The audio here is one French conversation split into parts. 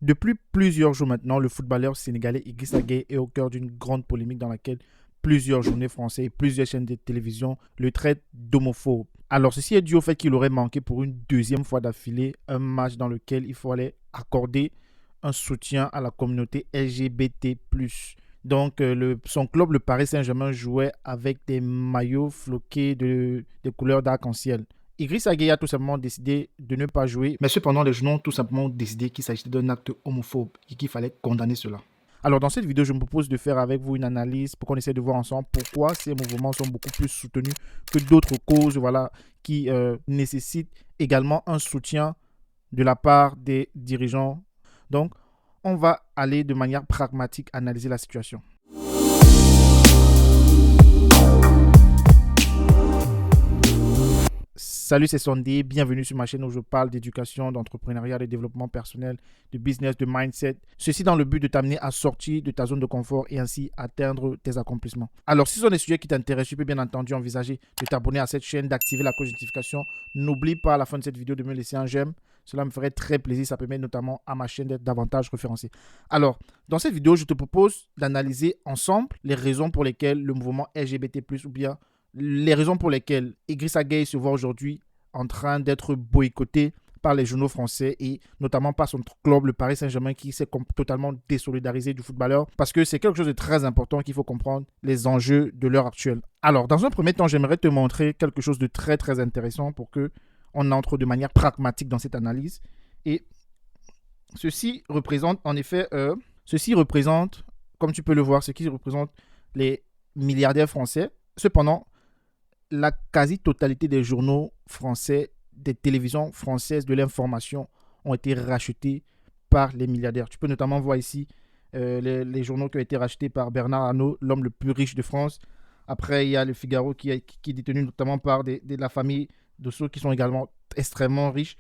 Depuis plusieurs jours maintenant, le footballeur sénégalais Idrissa Gueye est au cœur d'une grande polémique dans laquelle plusieurs journaux français et plusieurs chaînes de télévision le traitent d'homophobe. Alors, ceci est dû au fait qu'il aurait manqué pour une deuxième fois d'affilée un match dans lequel il fallait accorder un soutien à la communauté LGBT+. Donc, son club, le Paris Saint-Germain, jouait avec des maillots floqués de couleurs d'arc-en-ciel. Idrissa Gueye a tout simplement décidé de ne pas jouer, mais cependant, les journaux ont tout simplement décidé qu'il s'agissait d'un acte homophobe et qu'il fallait condamner cela. Alors, dans cette vidéo, je me propose de faire avec vous une analyse pour qu'on essaie de voir ensemble pourquoi ces mouvements sont beaucoup plus soutenus que d'autres causes, voilà, qui nécessitent également un soutien de la part des dirigeants. Donc, on va aller de manière pragmatique analyser la situation. Salut, c'est Sunday, bienvenue sur ma chaîne où je parle d'éducation, d'entrepreneuriat, de développement personnel, de business, de mindset. Ceci dans le but de t'amener à sortir de ta zone de confort et ainsi atteindre tes accomplissements. Alors, si ce sont des sujets qui t'intéressent, tu peux bien entendu envisager de t'abonner à cette chaîne, d'activer la cloche de notification. N'oublie pas à la fin de cette vidéo de me laisser un j'aime. Cela me ferait très plaisir, ça permet notamment à ma chaîne d'être davantage référencée. Alors, dans cette vidéo, je te propose d'analyser ensemble les raisons pour lesquelles le mouvement LGBT+, ou bien les raisons pour lesquelles Idrissa Gueye se voit aujourd'hui en train d'être boycotté par les journaux français et notamment par son club, le Paris Saint-Germain, qui s'est totalement désolidarisé du footballeur parce que c'est quelque chose de très important qu'il faut comprendre les enjeux de l'heure actuelle. Alors, dans un premier temps, j'aimerais te montrer quelque chose de très très intéressant pour que on entre de manière pragmatique dans cette analyse. Et ceci représente en effet, comme tu peux le voir, ce qui représente les milliardaires français. Cependant, la quasi-totalité des journaux français, des télévisions françaises, de l'information ont été rachetés par les milliardaires. Tu peux notamment voir ici les journaux qui ont été rachetés par Bernard Arnault, l'homme le plus riche de France. Après, il y a le Figaro qui est détenu notamment par de la famille de ceux qui sont également extrêmement riches.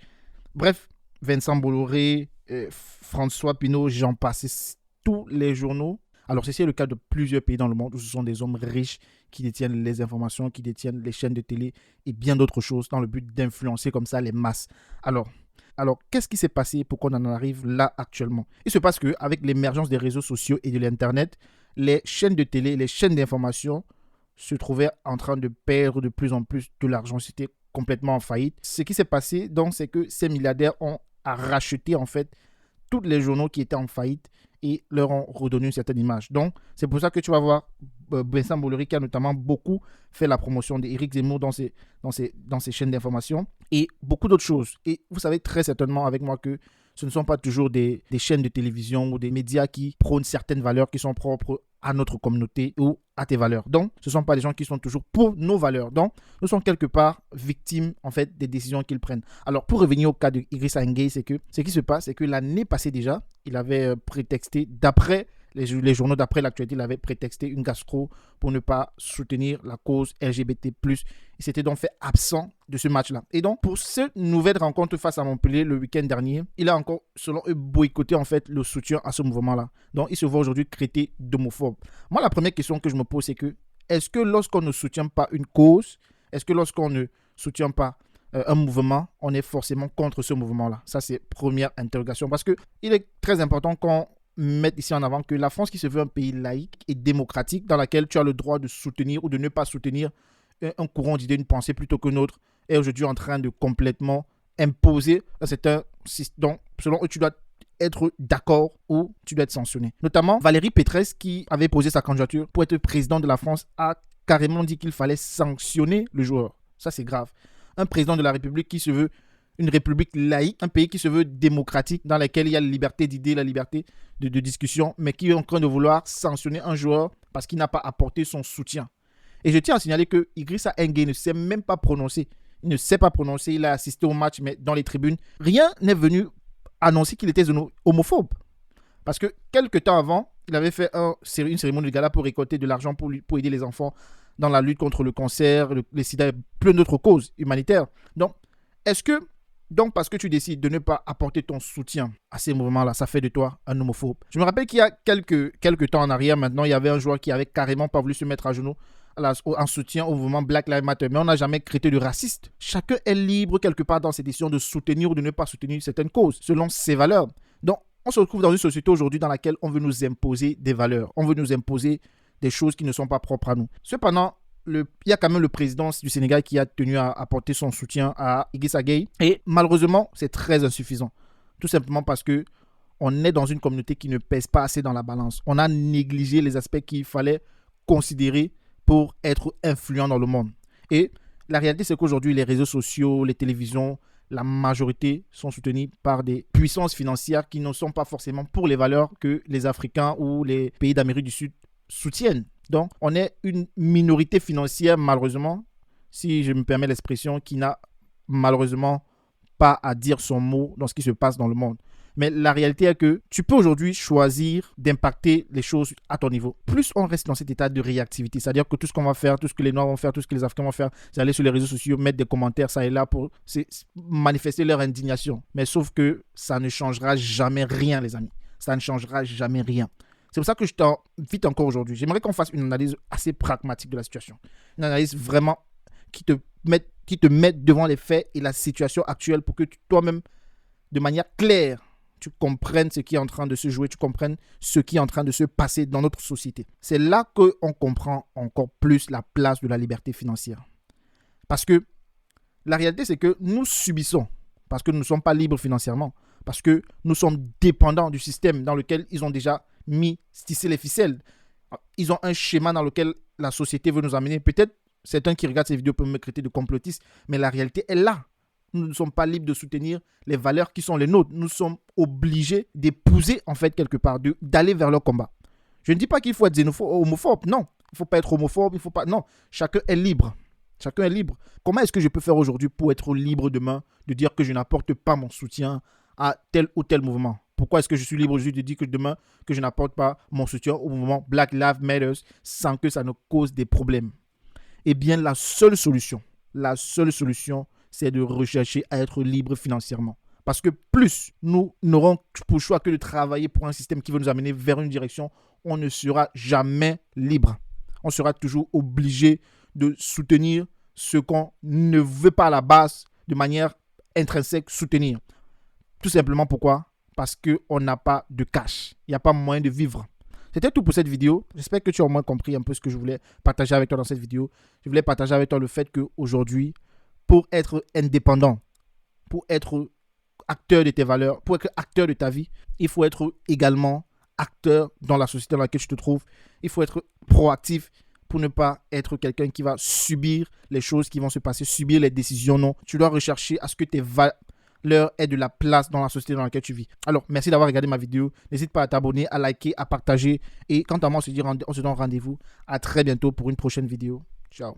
Bref, Vincent Bolloré, François Pinault, j'en passe, tous les journaux. Alors, ceci est le cas de plusieurs pays dans le monde où ce sont des hommes riches qui détiennent les informations, qui détiennent les chaînes de télé et bien d'autres choses dans le but d'influencer comme ça les masses. Alors qu'est-ce qui s'est passé pour qu'on en arrive là actuellement? Il se passe qu'avec l'émergence des réseaux sociaux et de l'Internet, les chaînes de télé, les chaînes d'information se trouvaient en train de perdre de plus en plus de l'argent. C'était complètement en faillite. Ce qui s'est passé, donc, c'est que ces milliardaires ont racheté en fait tous les journaux qui étaient en faillite et leur ont redonné une certaine image. Donc, c'est pour ça que tu vas voir Vincent Bolloré qui a notamment beaucoup fait la promotion d'Éric Zemmour dans ses chaînes d'information et beaucoup d'autres choses. Et vous savez très certainement avec moi que ce ne sont pas toujours des chaînes de télévision ou des médias qui prônent certaines valeurs qui sont propres à notre communauté ou à tes valeurs. Donc, ce ne sont pas des gens qui sont toujours pour nos valeurs. Donc, nous sommes quelque part victimes, en fait, des décisions qu'ils prennent. Alors, pour revenir au cas de Idrissa Gueye, c'est que ce qui se passe, c'est que l'année passée déjà, il avait prétexté, d'après les journaux, d'après l'actualité, il avait prétexté une gastro pour ne pas soutenir la cause LGBT+. Il s'était donc fait absent de ce match-là. Et donc, pour cette nouvelle rencontre face à Montpellier le week-end dernier, il a encore, selon eux, boycotté en fait le soutien à ce mouvement-là. Donc, il se voit aujourd'hui traité d'homophobe. Moi, la première question que je me pose, c'est que est-ce que lorsqu'on ne soutient pas une cause, est-ce que lorsqu'on ne soutient pas un mouvement, on est forcément contre ce mouvement-là? Ça, c'est première interrogation. Parce qu'il est très important qu'on mettre ici en avant que la France, qui se veut un pays laïque et démocratique, dans laquelle tu as le droit de soutenir ou de ne pas soutenir un courant d'idées, une pensée plutôt que l'autre, est aujourd'hui en train de complètement imposer un système. Donc, selon eux, tu dois être d'accord ou tu dois être sanctionné. Notamment, Valérie Pécresse, qui avait posé sa candidature pour être président de la France, a carrément dit qu'il fallait sanctionner le joueur. Ça, c'est grave. Un président de la République qui se veut une république laïque, un pays qui se veut démocratique, dans lequel il y a la liberté d'idées, la liberté de discussion, mais qui est en train de vouloir sanctionner un joueur parce qu'il n'a pas apporté son soutien. Et je tiens à signaler que Idrissa Gueye ne s'est même pas prononcé. Il ne s'est pas prononcé, il a assisté au match, mais dans les tribunes, rien n'est venu annoncer qu'il était homophobe. Parce que quelques temps avant, il avait fait une cérémonie de gala pour récolter de l'argent pour aider les enfants dans la lutte contre le cancer, le sida et plein d'autres causes humanitaires. Donc, est-ce que donc, parce que tu décides de ne pas apporter ton soutien à ces mouvements-là, ça fait de toi un homophobe? Je me rappelle qu'il y a quelques temps en arrière, maintenant, il y avait un joueur qui avait carrément pas voulu se mettre à genoux en soutien au mouvement Black Lives Matter. Mais on n'a jamais traité de raciste. Chacun est libre quelque part dans ses décisions de soutenir ou de ne pas soutenir certaines causes, selon ses valeurs. Donc, On se retrouve dans une société aujourd'hui dans laquelle on veut nous imposer des valeurs. On veut nous imposer des choses qui ne sont pas propres à nous. Cependant, il y a quand même le président du Sénégal qui a tenu à apporter son soutien à Idrissa Gueye. Et malheureusement, c'est très insuffisant. Tout simplement parce que on est dans une communauté qui ne pèse pas assez dans la balance. On a négligé les aspects qu'il fallait considérer pour être influent dans le monde. Et la réalité, c'est qu'aujourd'hui, les réseaux sociaux, les télévisions, la majorité sont soutenus par des puissances financières qui ne sont pas forcément pour les valeurs que les Africains ou les pays d'Amérique du Sud soutiennent. Donc, on est une minorité financière, malheureusement, si je me permets l'expression, qui n'a malheureusement pas à dire son mot dans ce qui se passe dans le monde. Mais la réalité est que tu peux aujourd'hui choisir d'impacter les choses à ton niveau. Plus on reste dans cet état de réactivité, c'est-à-dire que tout ce qu'on va faire, tout ce que les Noirs vont faire, tout ce que les Africains vont faire, c'est aller sur les réseaux sociaux, mettre des commentaires ça et là pour manifester leur indignation. Mais sauf que ça ne changera jamais rien, les amis. Ça ne changera jamais rien. C'est pour ça que je t'invite encore aujourd'hui. J'aimerais qu'on fasse une analyse assez pragmatique de la situation. Une analyse vraiment qui te mette devant les faits et la situation actuelle pour que toi-même, de manière claire, tu comprennes ce qui est en train de se jouer, tu comprennes ce qui est en train de se passer dans notre société. C'est là qu'on comprend encore plus la place de la liberté financière. Parce que la réalité, c'est que nous subissons, parce que nous ne sommes pas libres financièrement, parce que nous sommes dépendants du système dans lequel ils ont déjà tissé les ficelles. Ils ont un schéma dans lequel la société veut nous amener. Peut-être certains qui regardent ces vidéos peuvent me traiter de complotiste, mais la réalité est là. Nous ne sommes pas libres de soutenir les valeurs qui sont les nôtres. Nous sommes obligés d'épouser, en fait, quelque part, d'aller vers leur combat. Je ne dis pas qu'il faut être homophobe. Non, il ne faut pas être homophobe. Il faut pas. Non, chacun est libre. Chacun est libre. Comment est-ce que je peux faire aujourd'hui pour être libre demain de dire que je n'apporte pas mon soutien à tel ou tel mouvement? Pourquoi est-ce que je suis libre aujourd'hui de dire que demain, que je n'apporte pas mon soutien au mouvement Black Lives Matter sans que ça ne cause des problèmes? Eh bien, la seule solution, c'est de rechercher à être libre financièrement. Parce que plus nous n'aurons pour le choix que de travailler pour un système qui veut nous amener vers une direction, on ne sera jamais libre. On sera toujours obligé de soutenir ce qu'on ne veut pas à la base de manière intrinsèque soutenir. Tout simplement pourquoi? Parce qu'on n'a pas de cash. Il n'y a pas moyen de vivre. C'était tout pour cette vidéo. J'espère que tu as au moins compris un peu ce que je voulais partager avec toi dans cette vidéo. Je voulais partager avec toi le fait qu'aujourd'hui, pour être indépendant, pour être acteur de tes valeurs, pour être acteur de ta vie, il faut être également acteur dans la société dans laquelle tu te trouves. Il faut être proactif pour ne pas être quelqu'un qui va subir les choses qui vont se passer, subir les décisions. Non, tu dois rechercher à ce que tes valeurs aient de la place dans la société dans laquelle tu vis. Alors, merci d'avoir regardé ma vidéo. N'hésite pas à t'abonner, à liker, à partager. Et quant à moi, on se donne rendez-vous à très bientôt pour une prochaine vidéo.